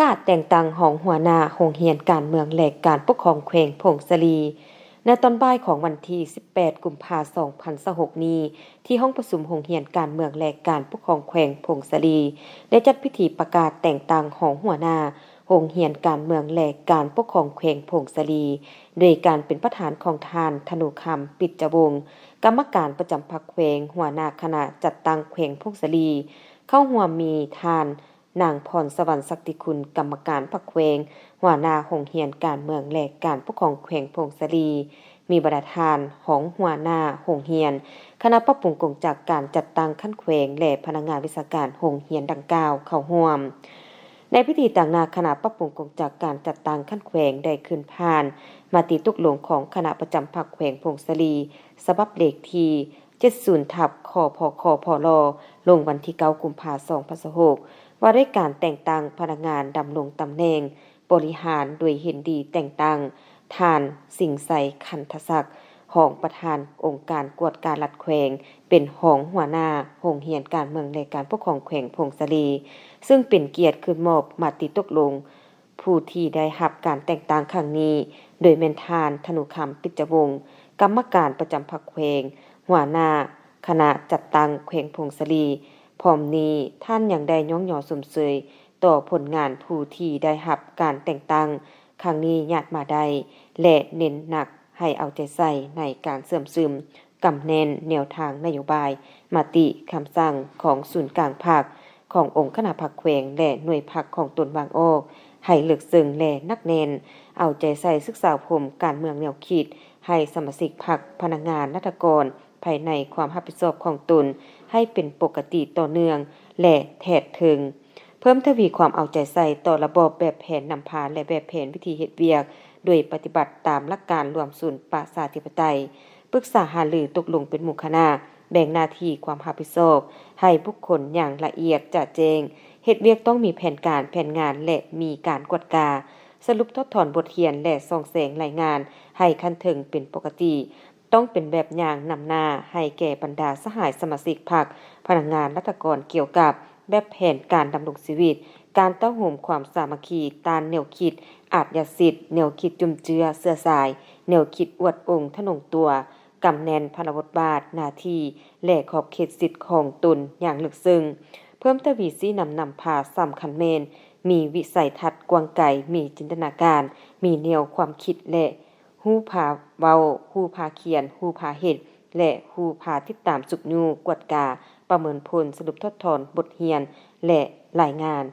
กาศแต่งตั้งของหัวหน้าโรงเรียนการเมืองและการปกครองแขวงผงสะลีในตอนบ่ายของวันที่ 18 กุมภาพันธ์ 2026 นี้ที่ห้องประชุมโรงเรียนการเมืองและการปกครองแขวงผงสะลีได้จัดพิธีประกาศแต่งตั้งของหัวหน้าโรงเรียนการเมืองและการปกครองแขวงผงสะลีโดยการเป็นประธานของทานธนูคำปิจวงศ์กรรมการประจำพรรคแขวงหัวหน้าคณะจัดตั้งแขวงผงสะลีเข้าร่วมมีทานนางพรสวรรค์ศักดิคุณกรรมการพรรคแขวงหัวหน้าโรงเรียนการเมืองและการปกครองแขวงผงสะลีมีบรรทานของหัวหน้าโรงเรียนคณะปรับปรุงกงจากการจัดตั้งขั้นแขวงและพนักงานวิชาการโรงเรียนดังกล่าวเข้าร่วมในพิธีต่างหน้าคณะปรับปรุงกงจากการจัดตั้งขั้นแขวงได้ขึ้นผ่านมติตกลงของคณะประจำพรรคแขวงผงสะลีฉบับเลขที่70ทับคพคพลลงวันที่9กุมภาพันธ์ 2026ว่าด้วยการแต่งตั้งพนักงานดำรงตำแหน่งบริหารโดยเห็นดีแต่งตั้งทานสิ่งใสคันทศักดิ์รองประธานองค์การกวดการรัฐแขวงเป็นรองหัวหน้าโรงเรียนการเมืองในการปกครองแขวงผงสะลีซึ่งเป็นเกียรติขึ้นมอบมติตกลงผู้ที่ได้รับการแต่งตั้งครั้งนี้โดยแม่นทานธนูคำปิจวงศ์กรรมการประจำพรรคแขวงหัวหน้าคณะจัดตั้งแขวงผงสะลีพร้อมนี้ท่านยังได้ย่องหย่อสมเสยต่อผลงานผู้ที่ได้รับการแต่งตั้งครั้งนี้ญาติมาได้และเน้นหนักให้เอาใจใส่ในการเสริมซึมกำแน่นแนวทางนโยบายมติคำสั่งของศูนย์กลางภาคขององค์คณะพรรคแขวงและหน่วยพรรคของตนบางออกให้ลึกซึ้งและนักแน่นเอาใจใส่ศึกษาพรมการเมืองแนวคิดให้สมาชิกพรรคพนักงานราชการภายในความรับผิดชอบของตนให้เป็นปกติต่อเนื่องและแท้ถึงเพิ่มทวีความเอาใจใส่ต่อระบบแบบแผนนำพาและแบบแผนวิธีเฮ็ดเวียกโดยปฏิบัติตามหลักการรวมศูนย์ประชาธิปไตยปรึกษาหารือตกลงเป็นหมู่คณะแบ่งหน้าที่ความรับผิดชอบให้บุคคลอย่างละเอียดจะแจ้งเฮ็ดเวียกต้องมีแผนการแผนงานและมีการกวดกาสรุปทดถอนบทเรียนและส่องแสงรายงานให้คันถึงเป็นปกติต้องเป็นแบบอย่างนำหน้าให้แก่บรรดาสหายสมาชิกพรรคพนักงานราชการเกี่ยวกับแบบแผนการดำรงชีวิตการต้าห่มความสามัคคีตามแนวคิดอาชญาสิทธิ์แนวคิดจุมเจือเสื้อสายแนวคิดอวดองค์ทะนงตัวกำแน่นพลบทบาทหน้าที่และขอบเขตสิทธิ์ของตนอย่างลึกซึ้งเพิ่มทวีสีนำพาสำคัญเมนมีวิสัยทัศน์กว้างไกลมีจินตนาการมีแนวความคิดและฮู้พาเว้าฮู้พาเขียนฮู้พาเฮ็ดและฮู้พาติดตามสุกยูกวดกาประเมินผลสรุปทดถอนบทเรียนและรายงาน